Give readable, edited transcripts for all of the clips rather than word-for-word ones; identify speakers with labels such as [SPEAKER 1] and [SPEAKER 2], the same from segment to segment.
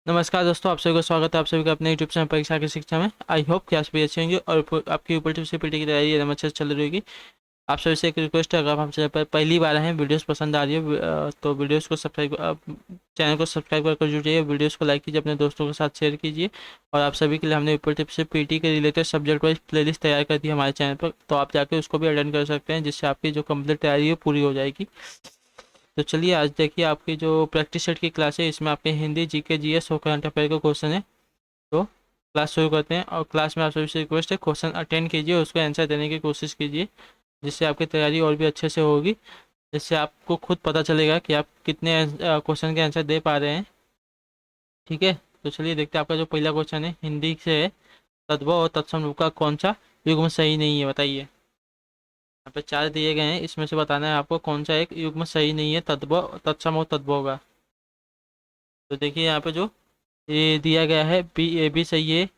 [SPEAKER 1] नमस्कार दोस्तों, आप सभी का स्वागत है आप सभी का अपने यूट्यूब चैनल परीक्षा की शिक्षा में। आई होप कि आप सभी अच्छे होंगे और आपकी ऊपर से पीटी की तैयारी एकदम अच्छे से चल रही होगी। आप सभी से एक रिक्वेस्ट है, अगर आप हम चैनल पर पहली बार हैं, वीडियोस पसंद आ रही है तो वीडियोस को सब्सक्राइब चैनल को सब्सक्राइब कर जुड़िए, वीडियोस को लाइक कीजिए, अपने दोस्तों के साथ शेयर कीजिए। और आप सभी के लिए हमने ऊपर टिप से पीटी के रिलेटेड सब्जेक्ट वाइज प्लेलिस्ट तैयार कर दी है हमारे चैनल पर, तो आप जाके उसको भी अटेंड कर सकते हैं, जिससे आपकी जो कंप्लीट तैयारी है पूरी हो जाएगी। तो चलिए आज देखिए, आपकी जो प्रैक्टिस सेट की क्लास है, इसमें आपके हिंदी, जीके, जीएस और करंट अफेयर का क्वेश्चन है। तो क्लास शुरू करते हैं, और क्लास में आप सभी से रिक्वेस्ट है, क्वेश्चन अटेंड कीजिए, उसको आंसर देने की कोशिश कीजिए, जिससे आपकी तैयारी और भी अच्छे से होगी। जिससे आपको खुद पता चलेगा कि आप कितने क्वेश्चन के आंसर दे पा रहे हैं। ठीक है, तो चलिए देखते हैं। आपका जो पहला क्वेश्चन है हिंदी से है, तद्भव और तत्सम रूप का कौन सा युग्म सही नहीं है, बताइए। यहाँ पे चार दिए गए हैं, इसमें से बताना है आपको कौन सा एक युग्म सही नहीं है, तद्भव, तत्सम और तद्भव का। तो देखिए यहाँ पे जो ये दिया गया है, बी ए बी सही है।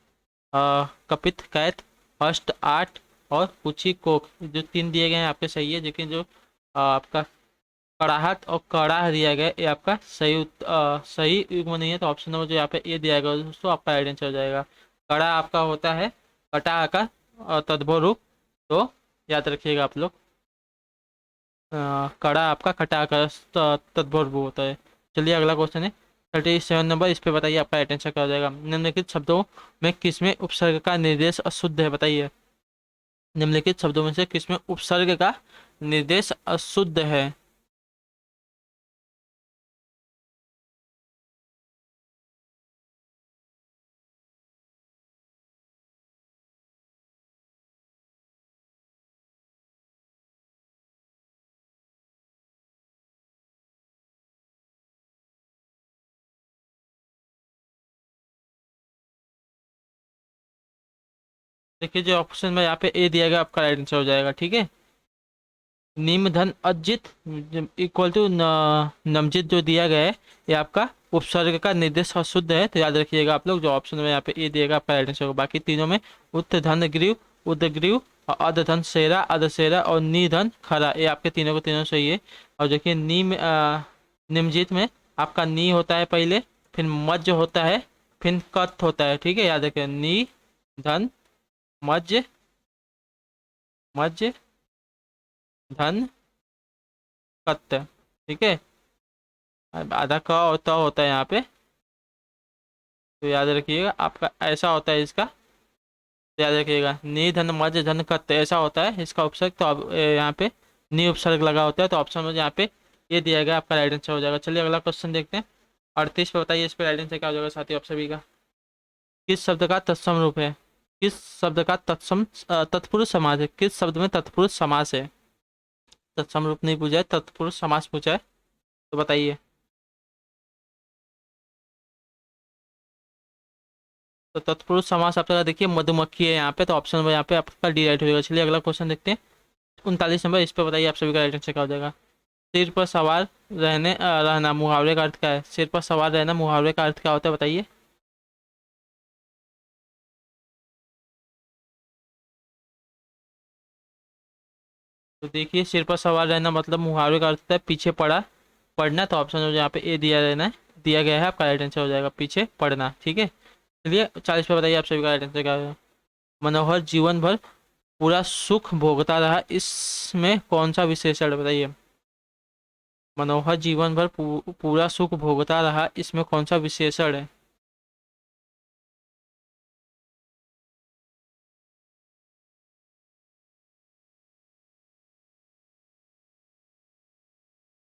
[SPEAKER 1] कपित, कैत, अष्ट, आठ और कुची, कोक, जो तीन दिए गए हैं आपके सही है। लेकिन जो आपका कड़ाहट और कड़ा दिया गया है, ये आपका सही युग्म नहीं है। तो ऑप्शन नंबर जो यहाँ पे ए दिया गया दोस्तों, आपका राइट आंसर हो जाएगा। कड़ा आपका होता है कटा आकार और तद्भव रूप। तो याद रखिएगा आप लोग, कड़ा आपका कटा आकार तद्भव रूप होता है। चलिए अगला क्वेश्चन है 37 नंबर, इस पे बताइए आपका राइट आंसर क्या हो जाएगा। निम्नलिखित शब्दों में किसमें उपसर्ग का निर्देश अशुद्ध है, बताइए। निम्नलिखित शब्दों में से किसमें उपसर्ग का निर्देश अशुद्ध है। देखिए जो ऑप्शन में यहाँ पे ए दिया गया, आपका राइट आंसर हो जाएगा। ठीक है, निम धन अजित इक्वल टू नमजित जो दिया गया है, ये आपका उपसर्ग का निर्देश अशुद्ध है। तो याद रखिएगा आप लोग, जो ऑप्शन में यहाँ पे ए दिएगा, आपका राइट आंसर होगा। बाकी तीनों में उत्त धन ग्रीव, उदग्रीव और अधधन सेरा, अधसेरा और निधन खरा, ये आपके तीनों को तीनों सही है। और देखिए निमजित में आपका नी होता है पहले, फिर मज्ज होता है, फिर कथ होता है। ठीक है, याद रखिए, नी धन मज्ज, मज्ज धन कत। ठीक है, अब आधा क और त होता है यहाँ पे, तो याद रखिएगा आपका ऐसा होता है इसका। तो याद रखिएगा, नी धन मज धन कत ऐसा होता है इसका उपसर्ग। तो अब यहाँ पे नी उपसर्ग लगा होता है, तो ऑप्शन में यहाँ पे ये दिया गया, आपका राइट आंसर हो जाएगा। चलिए अगला क्वेश्चन देखते हैं। 38 पे बताइए, इस पे राइट आंसर क्या हो जाएगा साथी आप सभी का। किस शब्द का तत्सम रूप है, किस शब्द का तत्पुरुष समास है, किस शब्द में तत्पुरुष समास है। तत्सम रूप नहीं पूछा है, तत्पुरुष समास पूछा है, तो बताइए। तो तत्पुरुष समास आपका देखिए मधुमक्खी है यहाँ पे, तो ऑप्शन नंबर यहाँ पे आपका डी राइट होगा। चलिए अगला क्वेश्चन देखते हैं। 39 नंबर, इस पे बताइए आप सभी का राइट आंसर क्या हो जाएगा। सिर पर सवार रहना मुहावरे का अर्थ क्या है। सिर पर सवार रहना मुहावरे का अर्थ क्या होता है, बताइए। तो देखिए, सिर पर सवार रहना मतलब मुहावरे का अर्थ होता है पीछे पड़ा पढ़ना। तो ऑप्शन यहाँ पे ए दिया रहना है, दिया गया है, आपका राइट आंसर हो जाएगा पीछे पढ़ना। ठीक है, चलिए 40 पे बताइए आप सभी का राइट आंसर क्या होगा। मनोहर जीवन भर पूरा सुख भोगता रहा, इसमें कौन सा विशेषण है, बताइए। मनोहर जीवन भर पूरा सुख भोगता रहा, इसमें कौन सा विशेषण है।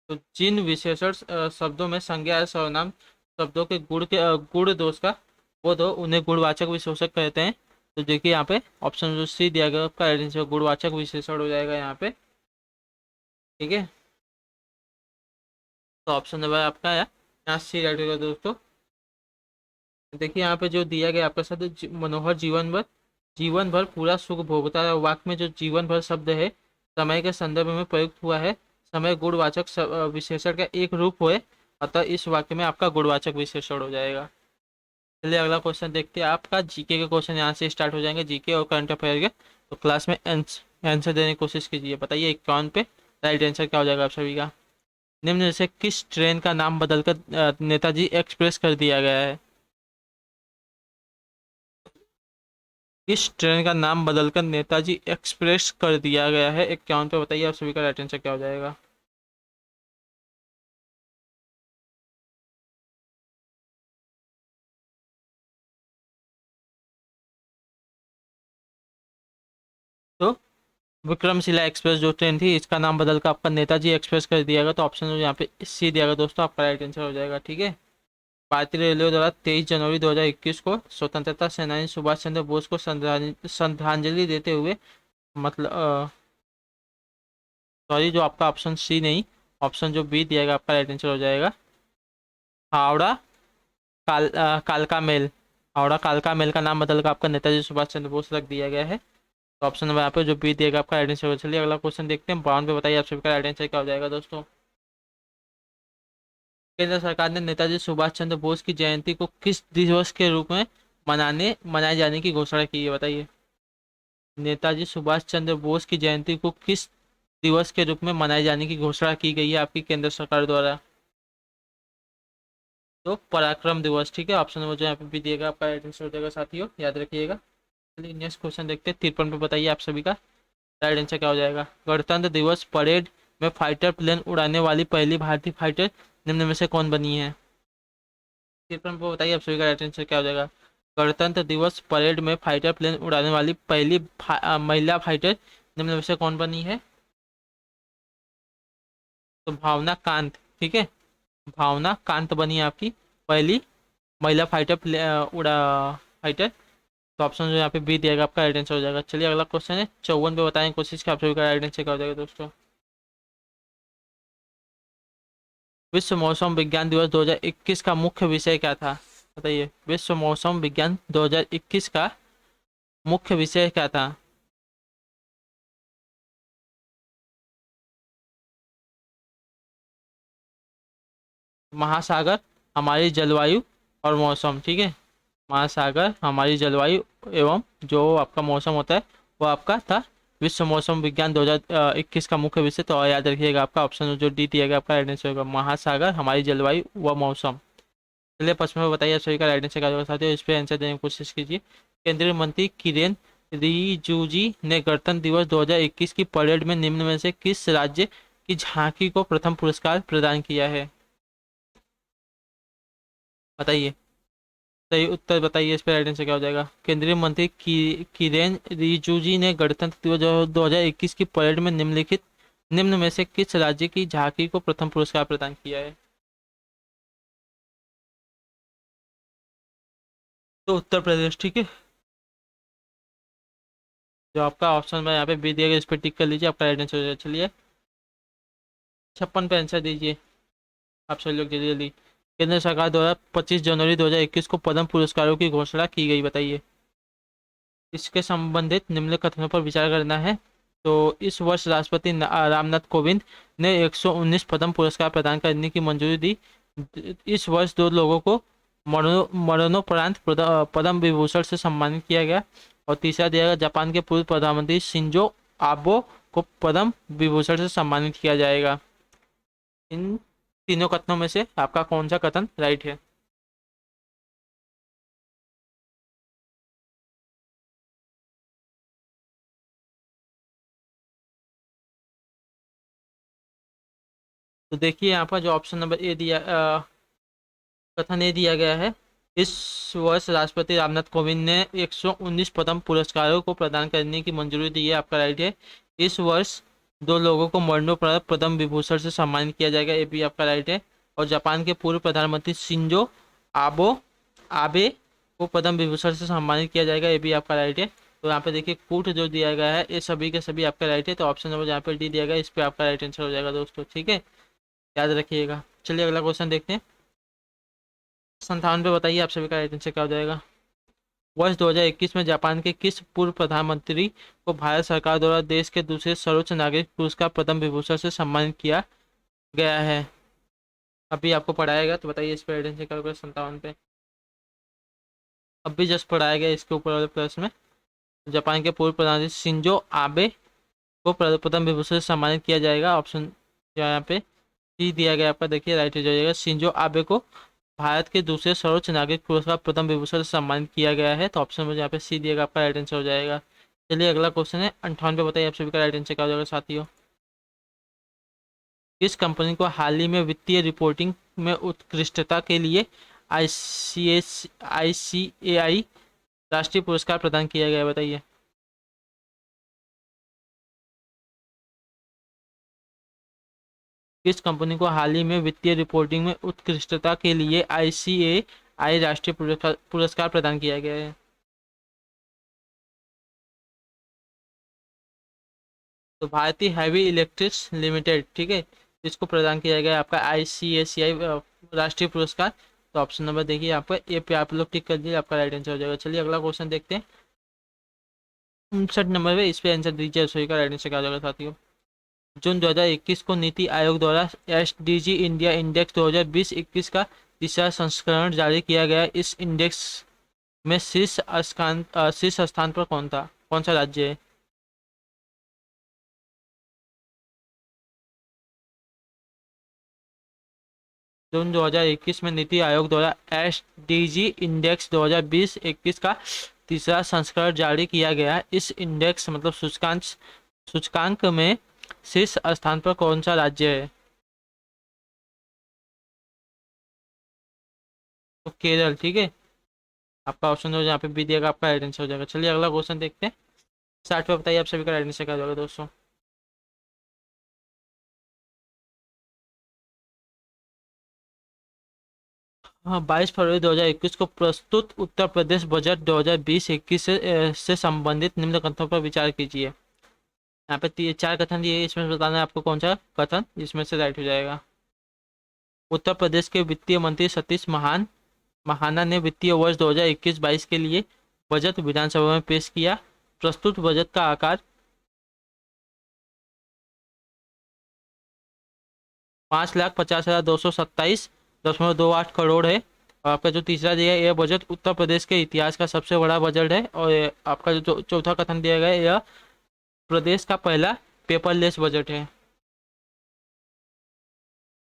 [SPEAKER 1] तो जिन विशेषण शब्दों में संज्ञा या सर्वनाम शब्दों के गुण दोष का बोध हो, उन्हें गुणवाचक विशेषक कहते हैं। तो देखिए यहाँ पे ऑप्शन जो सी दिया गया, आपका राइट आंसर गुणवाचक विशेषण हो जाएगा यहाँ पे। ठीक है, तो ऑप्शन नंबर आपका है यहाँ सी राइट होगा दोस्तों। देखिए यहाँ पे जो दिया गया आपका शब्द मनोहर जीवन भर पूरा सुख भोगता है। वाक्य में जो जीवन भर शब्द है, समय के संदर्भ में प्रयुक्त हुआ है। समय गुणवाचक विशेषण का एक रूप है, अतः इस वाक्य में आपका गुणवाचक विशेषण हो जाएगा। चलिए अगला क्वेश्चन देखते हैं। आपका जीके के क्वेश्चन यहाँ से स्टार्ट हो जाएंगे, जीके और करंट अफेयर के। तो क्लास में आंसर देने की कोशिश कीजिए, बताइए 51 पे राइट आंसर क्या हो जाएगा आप सभी का। निम्न से किस ट्रेन का नाम बदलकर नेताजी एक्सप्रेस कर दिया गया है। इस ट्रेन का नाम बदलकर नेताजी एक्सप्रेस कर दिया गया है? 51 पे बताइए आप सभी का राइट आंसर क्या हो जाएगा। तो विक्रमशिला एक्सप्रेस जो ट्रेन थी इसका नाम बदलकर आपका नेताजी एक्सप्रेस कर दिया गया, तो ऑप्शन यहाँ पे सी दिया गया दोस्तों, आपका राइट आंसर हो जाएगा। ठीक है। भारतीय रेलवे द्वारा 23 जनवरी 2021 को स्वतंत्रता सेनानी सुभाष चंद्र बोस को श्रद्धांजलि देते हुए, मतलब सॉरी, जो आपका ऑप्शन सी नहीं, ऑप्शन जो बी दिया गया आपका राइट आंसर हो जाएगा। हावड़ा कालका मेल। हावड़ा कालका मेल का नाम बदलकर आपका नेताजी सुभाष चंद्र बोस रख दिया गया है। तो ऑप्शन नंबर यहाँ पे जो बी दिएगा आपका राइट आंसर हो। चलिए अगला क्वेश्चन देखते हैं। 52 पे बताइए आप सभी का राइट आंसर क्या हो जाएगा दोस्तों। केंद्र सरकार ने नेताजी सुभाष चंद्र बोस की जयंती को किस दिवस के रूप में मनाए जाने की घोषणा की है? बताइए। नेताजी सुभाष चंद्र बोस की जयंती को किस दिवस के रूप में मनाए जाने की घोषणा की गई है आपकी केंद्र सरकार द्वारा? तो पराक्रम दिवस। ठीक है। ऑप्शन नंबर जो यहाँ पे भी दिएगा आपका राइट आंसर हो जाएगा साथियों, याद रखिएगा। चलिए नेक्स्ट क्वेश्चन देखते हैं। 53 पे बताइए आप सभी का राइट आंसर क्या हो जाएगा। गणतंत्र दिवस परेड में फाइटर प्लेन उड़ाने वाली पहली भारतीय फाइटर निम्न में से कौन बनी है? 53 पे बताइए आप सभी का राइट आंसर क्या हो जाएगा। गणतंत्र दिवस परेड में फाइटर प्लेन उड़ाने वाली पहली महिला फाइटर निम्न में से कौन बनी है? तो भावना कांत। ठीक है। भावना कांत बनी है आपकी पहली महिला उड़ा फाइटर। तो ऑप्शन जो यहाँ पे बी दिएगा आपका राइट आंसर हो जाएगा। चलिए अगला क्वेश्चन है। 54 पे बताएं कोशिश की आप सभी का राइट आंसर क्या हो जाएगा दोस्तों। विश्व मौसम विज्ञान दिवस 2021 का मुख्य विषय क्या था? बताइए। विश्व मौसम विज्ञान 2021 का मुख्य विषय क्या था? महासागर, हमारी जलवायु और मौसम। ठीक है। महासागर, हमारी जलवायु एवं जो आपका मौसम होता है वो आपका था विश्व मौसम विज्ञान 2021 का मुख्य विषय। तो याद रखिएगा आपका ऑप्शन जो डी दिया गया आपका राइट आंसर होगा, महासागर, हमारी जलवायु व मौसम। चलिए 55 में बताइए सभी का राइट आंसर क्या होगा साथियों, इस पर आंसर देने की कोशिश कीजिए। केंद्रीय मंत्री किरेन रिजिजू ने गणतंत्र दिवस 2021 की परेड में निम्न में से किस राज्य की झांकी को प्रथम पुरस्कार प्रदान किया है? बताइए। सही उत्तर बताइए, इस पर राइट आंसर क्या हो जाएगा। केंद्रीय मंत्री किरेन रिजिजू ने गणतंत्र दिवस 2021 की परेड में निम्न में से किस राज्य की झांकी को प्रथम पुरस्कार प्रदान किया है? तो उत्तर प्रदेश। ठीक है। जो आपका ऑप्शन में यहाँ पे बी दिया गया इस पर टिक कर लीजिए, आपका राइट आंसर हो जाएगा। चलिए 56 पे आंसर दीजिए आप सभी लोग जल्दी जल्दी। केंद्र सरकार द्वारा 25 जनवरी 2021 को पद्म पुरस्कारों की घोषणा की गई, बताइए। इसके संबंधित निम्न कथनों पर विचार करना है। तो इस वर्ष राष्ट्रपति रामनाथ कोविंद ने 119 पद्म पुरस्कार प्रदान करने की मंजूरी दी। इस वर्ष दो लोगों को मरणोपरांत पद्म विभूषण से सम्मानित किया गया। और तीसरा दिया गया, जापान के पूर्व प्रधानमंत्री शिंजो आबे को पद्म विभूषण से सम्मानित किया जाएगा। इन तीनों कथनों में से आपका कौन सा कथन राइट है? तो देखिए यहाँ पर जो ऑप्शन नंबर ए दिया कथन ए दिया गया है, इस वर्ष राष्ट्रपति रामनाथ कोविंद ने 119 पद्म पुरस्कारों को प्रदान करने की मंजूरी दी है, आपका राइट है। इस वर्ष दो लोगों को मरणोपरांत पद्म विभूषण से सम्मानित किया जाएगा, ये भी आपका राइट है। और जापान के पूर्व प्रधानमंत्री शिंजो आबो आबे को पद्म विभूषण से सम्मानित किया जाएगा, ये भी आपका राइट है। तो यहाँ पे देखिए कूट जो दिया गया है ये सभी के सभी आपका राइट है। तो ऑप्शन नंबर यहाँ पे डी दिया गया, इस पर आपका राइट आंसर हो जाएगा दोस्तों। ठीक है। याद रखिएगा। चलिए अगला क्वेश्चन देखते हैं। 57 पे बताइए आप सभी का राइट आंसर क्या हो जाएगा। वर्ष 2021 में जापान के किस पूर्व प्रधानमंत्री को भारत सरकार द्वारा देश के दूसरे सर्वोच्च नागरिक पुरस्कार पद्म विभूषण से सम्मानित किया गया है? अभी आपको पढ़ाएगा तो बताइए इस पर राइट आंसर क्या होगा। 57 पे अभी जस्ट पढ़ाया गया इसके ऊपर वाले प्रश्न में। जापान के पूर्व प्रधानमंत्री शिंजो आबे को पद्म विभूषण से सम्मानित किया जाएगा। ऑप्शन जो यहाँ पे सी दिया गया आपका, देखिए राइट हो जाएगा। शिंजो आबे को भारत के दूसरे सर्वोच्च नागरिक पुरस्कार पद्म विभूषण से सम्मानित किया गया है? तो ऑप्शन में यहाँ पे सी दिएगा, आपका राइट आंसर हो जाएगा। चलिए अगला क्वेश्चन है 58 पे, बताइए आप सभी का राइट आंसर क्या हो जाएगा साथियों। किस कंपनी को हाल ही में वित्तीय रिपोर्टिंग में उत्कृष्टता के लिए ICAI राष्ट्रीय पुरस्कार प्रदान किया गया है, बताइए। किस कंपनी को हाल ही में वित्तीय रिपोर्टिंग में उत्कृष्टता के लिए ICAI राष्ट्रीय पुरस्कार प्रदान किया गया है? तो भारतीय हैवी इलेक्ट्रिक्स लिमिटेड, ठीक है, इसको प्रदान किया गया है आपका ICAI राष्ट्रीय पुरस्कार। तो ऑप्शन नंबर देखिए यहाँ पर ए पे आप लोग टिक कर दिए, आपका राइट आंसर हो जाएगा। चलिए अगला क्वेश्चन देखते हैं 59 नंबर पे, इस पे आंसर दीजिए सही का राइट आंसर क्या हो जाएगा साथियों। जून 2021 को नीति आयोग द्वारा SDG इंडिया इंडेक्स 2020-21 का तीसरा संस्करण जारी किया गया। इस इंडेक्स में शीर्ष स्थान पर कौन सा राज्य है? जून 2021 में नीति आयोग द्वारा SDG इंडेक्स 2020-21 का तीसरा संस्करण जारी किया गया। इस इंडेक्स मतलब सूचकांक में शीर्ष स्थान पर कौन सा राज्य है? तो केरल, ठीक है, आपका ऑप्शन हो यहाँ पे बी दिएगा, आपका राइट आंसर हो जाएगा। चलिए अगला क्वेश्चन देखते हैं 60 पे, बताइए आप सभी का राइट आंसर क्या होगा दोस्तों। हाँ, 22 फरवरी 2021 को प्रस्तुत उत्तर प्रदेश बजट 2020-21 से संबंधित निम्न कथनों पर विचार कीजिए। यहाँ पे चार कथन दिए, इसमें से बताना है आपको कौन सा कथन इसमें से राइट हो जाएगा। उत्तर प्रदेश के वित्तीय मंत्री सतीश महाना ने वित्तीय वर्ष 2021-22 के लिए बजट विधानसभा में पेश किया। प्रस्तुत बजट का आकार 5,50,227.28 करोड़ है। और आपका जो तीसरा दिया है, यह बजट उत्तर प्रदेश के इतिहास का सबसे बड़ा बजट है। और आपका जो चौथा कथन दिया गया है, यह प्रदेश का पहला पेपरलेस बजट है।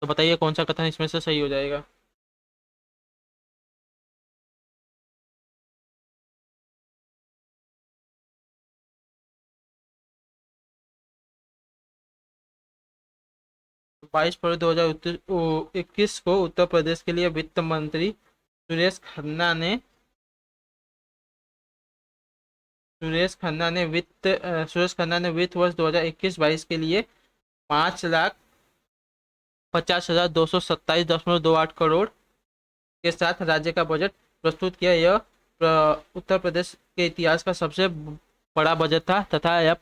[SPEAKER 1] तो बताइए कौन सा कथन इसमें से सही हो जाएगा। बाईस फरवरी 2021 को उत्तर प्रदेश के लिए वित्त मंत्री सुरेश खन्ना ने वित्त वर्ष 2021-22 के लिए 5,50,227.28 करोड़ के साथ राज्य का बजट प्रस्तुत किया। यह उत्तर प्रदेश के इतिहास का सबसे बड़ा बजट था तथा यह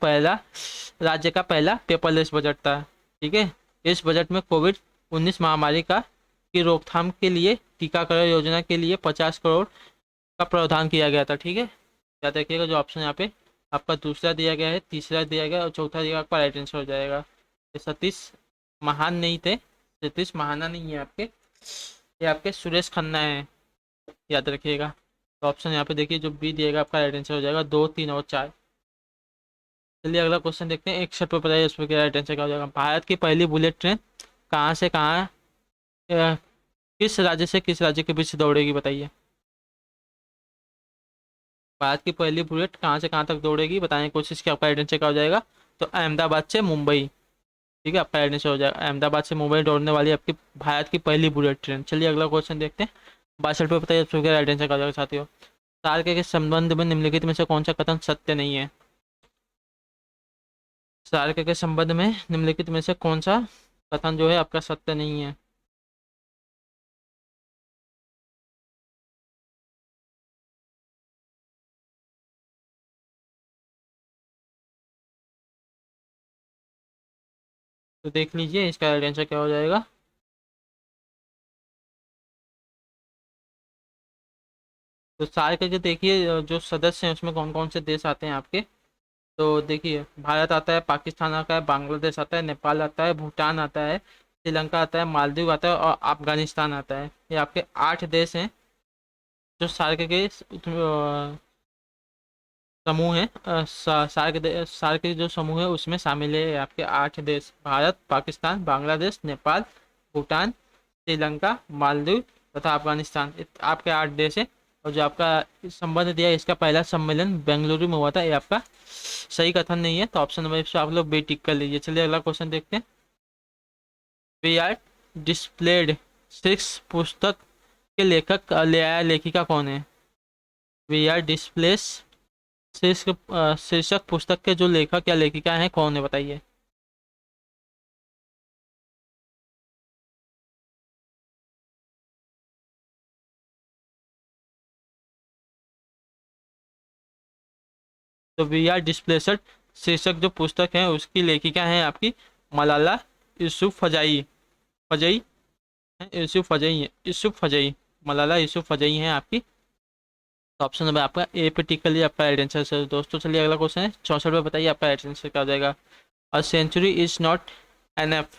[SPEAKER 1] राज्य का पहला पेपरलेस बजट था, ठीक है। इस बजट में कोविड-19 महामारी की रोकथाम के लिए टीकाकरण योजना के लिए 50 करोड़ का प्रावधान किया गया था, ठीक है। याद रखिएगा जो ऑप्शन यहाँ पे आपका दूसरा दिया गया है, तीसरा दिया गया और चौथा दिया आपका राइट आंसर हो जाएगा। ये सतीश महाना नहीं है आपके, ये आपके सुरेश खन्ना है, याद रखिएगा। तो ऑप्शन यहाँ पे देखिए जो बी दिएगा आपका राइट आंसर हो जाएगा, 2, 3 और 4। चलिए अगला क्वेश्चन देखते हैं 61 पे, बताइए उसमें क्या राइट आंसर क्या हो जाएगा। भारत की पहली बुलेट ट्रेन कहाँ से कहाँ किस राज्य के बीच दौड़ेगी, बताइए। भारत की पहली बुलेट कहाँ से कहाँ तक दौड़ेगी, बताने की कोशिश की, आपका राइट आंसर क्या हो जाएगा। तो अहमदाबाद से मुंबई, ठीक है, आपका राइट आंसर हो जाएगा। अहमदाबाद से मुंबई दौड़ने वाली आपकी भारत की पहली बुलेट ट्रेन। चलिए अगला क्वेश्चन देखते हैं 62 पे, बताइए उसमें क्या राइट आंसर क्या हो जाएगा साथियों। सार्क के संबंध में निम्नलिखित में से कौन सा कथन सत्य नहीं है। सार्क के संबंध में निम्नलिखित में से कौन सा कथन जो है आपका सत्य नहीं है। तो देख लीजिए इसका राइट आंसर क्या हो जाएगा। तो सार्क के देखिए जो सदस्य हैं उसमें कौन कौन से देश आते हैं आपके। तो देखिए भारत आता है, पाकिस्तान आता है, बांग्लादेश आता है, नेपाल आता है, भूटान आता है, श्रीलंका आता है, मालदीव आता है और अफगानिस्तान आता है। ये आपके 8 देश हैं जो सार्क के समूह है। सार्क के जो समूह है उसमें शामिल है आपके 8 देश, भारत, पाकिस्तान, बांग्लादेश, नेपाल, भूटान, श्रीलंका, मालदीव तथा अफगानिस्तान, आपके 8 देश है। और जो आपका संबंध दिया है, इसका पहला सम्मेलन बेंगलुरु में हुआ था, ये आपका सही कथन नहीं है, तो ऑप्शन नंबर पे आप लोग बी टिक कर लीजिए। चलिए अगला क्वेश्चन देखते हैं। वी आर डिस्प्लेड सिक्स पुस्तक के लेखक लेखिका कौन है? वी आर डिस्प्लेस शीर्षक पुस्तक के जो लेखक या लेखिका हैं कौन है, बताइए। तो वी आर डिस्प्लेसड शीर्षक जो पुस्तक है उसकी लेखिका है आपकी मलाला यूसुफ फजाई। फजई है, यूसुफ फजई है, यूसुफ फजई, मलाला यूसुफ फजई है आपकी। तो ऑप्शन नंबर आपका ए पे टिक कर लिया, आपका राइट आंसर सर। दोस्तों चलिए अगला क्वेश्चन है 64 पे, बताइए आपका राइट आंसर क्या हो जाएगा। A century is not enough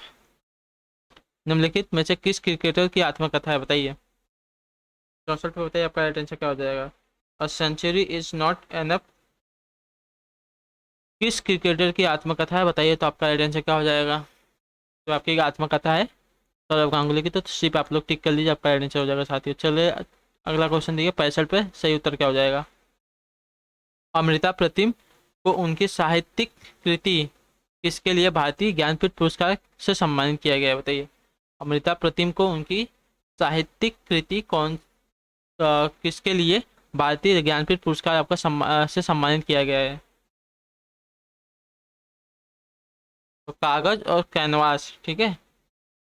[SPEAKER 1] निम्नलिखित में से किस क्रिकेटर की आत्मकथा है, बताइए। 64 पे बताइए आपका राइट आंसर क्या हो जाएगा। A century is not enough किस क्रिकेटर की आत्मकथा है, बताइए, तो आपका राइट आंसर क्या हो जाएगा। तो आपकी आत्मकथा है सौरव गांगुली की, तो सिर्फ आप लोग टिक कर लीजिए, आपका राइट आंसर हो जाएगा साथियों। चलिए अगला क्वेश्चन देखिए 65 पे, सही उत्तर क्या हो जाएगा। अमृता प्रतिम को उनकी साहित्यिक कृति किसके लिए भारतीय ज्ञानपीठ पुरस्कार से सम्मानित किया गया है, बताइए। अमृता प्रतिम को उनकी साहित्यिक कृति किसके लिए भारतीय ज्ञानपीठ पुरस्कार आपका से सम्मानित किया गया है। तो कागज और कैनवास, ठीक है,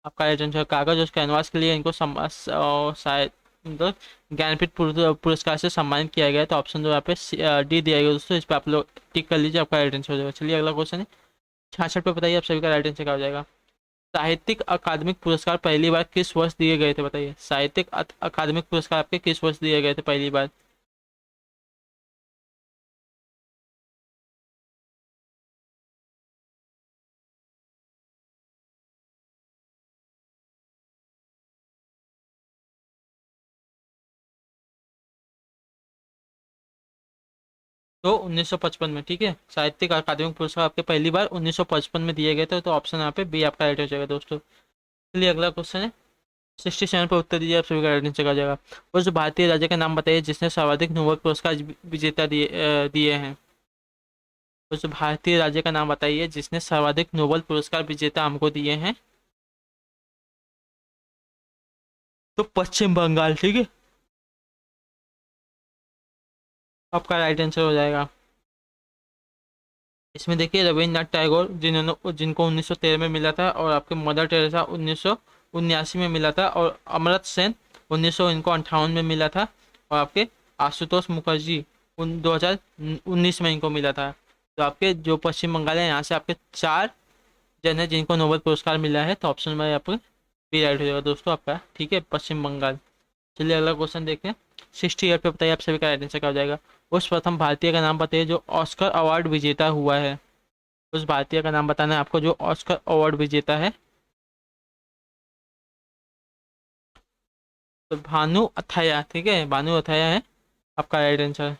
[SPEAKER 1] आपका राइट आंसर कागज और कैनवास के लिए इनको शायद मतलब ज्ञानपीठ पुरस्कार से सम्मानित किया गया है। तो ऑप्शन जो यहाँ पे डी दिया गया दोस्तों, इस पर आप लोग टिक कर लीजिए, आपका राइट आंसर हो जाएगा। चलिए अगला क्वेश्चन है 66 पे, बताइए आप सभी का राइट आंसर क्या हो जाएगा। साहित्यिक अकादमिक पुरस्कार पहली बार किस वर्ष दिए गए थे, बताइए। साहित्यिक अकादमिक पुरस्कार आपके किस वर्ष दिए गए थे पहली बार। तो 1955 में, ठीक है, साहित्यिक अकादमिक पुरस्कार आपके पहली बार 1955 में दिए गए थे। तो ऑप्शन यहाँ पे बी आपका राइट हो जाएगा दोस्तों। चलिए अगला क्वेश्चन है 67 पर उत्तर दीजिए, आप सभी का राइट आंसर आ जाएगा। उस भारतीय राज्य का नाम बताइए जिसने सर्वाधिक नोबेल पुरस्कार विजेता दिए हैं। उस भारतीय राज्य का नाम बताइए जिसने सर्वाधिक नोबेल पुरस्कार विजेता हमको दिए हैं। तो पश्चिम बंगाल, ठीक है, आपका राइट आंसर हो जाएगा। इसमें देखिए रविन्द्रनाथ टैगोर जिन्होंने जिनको 1913 में मिला था, और आपके मदर टेरेसा 1979 में मिला था, और अमर्त्य सेन 1958 में मिला था, और आपके आशुतोष मुखर्जी 2019 में इनको मिला था। तो आपके जो पश्चिम बंगाल है यहाँ से आपके 4 जन है जिनको नोबेल पुरस्कार मिला है। तो ऑप्शन में आपको बी राइट हो जाएगा दोस्तों आपका, ठीक है, पश्चिम बंगाल। चलिए अगला क्वेश्चन देखते हैं 68 पे, बताइए आप सभी का राइट आंसर क्या हो जाएगा। उस प्रथम भारतीय का नाम बताइए जो ऑस्कर अवार्ड विजेता हुआ है। उस भारतीय का नाम बताना है आपको जो ऑस्कर अवार्ड विजेता है। तो भानु अथैया, ठीक है, भानु अथैया है आपका राइट आंसर।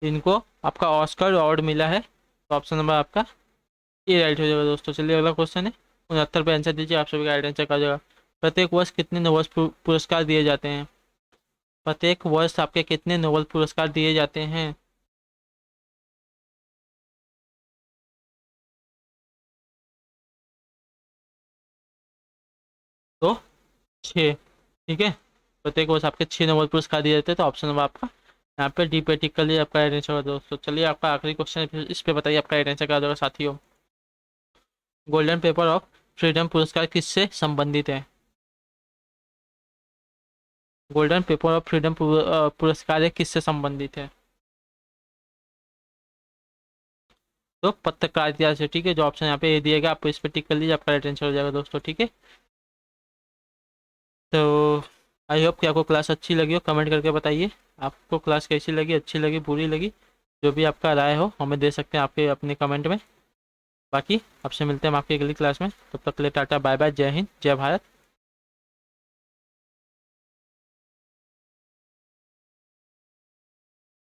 [SPEAKER 1] इनको आपका ऑस्कर अवार्ड मिला है, तो ऑप्शन नंबर आपका ए राइट हो जाएगा दोस्तों। चलिए अगला क्वेश्चन है 69 पे आंसर दीजिए, आप सभी का राइट आंसर क्या हो जाएगा। प्रत्येक वर्ष कितने नोबेल पुरस्कार दिए जाते हैं। प्रत्येक वर्ष आपके कितने नोबेल पुरस्कार दिए जाते हैं। तो 6, ठीक है, प्रत्येक वर्ष आपके 6 नोबेल पुरस्कार दिए जाते हैं। तो ऑप्शन नंबर आपका यहाँ पे डी पे टिक कर लिए, आपका राइट आंसर होगा दोस्तों। चलिए आपका आखिरी क्वेश्चन है, इस पे बताइए आपका राइट आंसर क्या होगा साथियों। गोल्डन पेपर ऑफ फ्रीडम पुरस्कार किससे संबंधित है। गोल्डन पेपर ऑफ फ्रीडम पुरस्कार है किससे संबंधित है। तो पत्रकारिता से, ठीक है, जो ऑप्शन यहाँ पे दिया गया आप इस पे टिक कर लीजिए, आपका राइट आंसर हो जाएगा दोस्तों, ठीक है। तो आई होप कि आपको क्लास अच्छी लगी हो, कमेंट करके बताइए आपको क्लास कैसी लगी, अच्छी लगी, बुरी लगी, जो भी आपका राय हो हमें दे सकते हैं आपके अपने कमेंट में। बाकी आपसे मिलते हैं हम आपकी अगली क्लास में, तब तक के लिए टाटा बाय बाय, जय हिंद, जय भारत।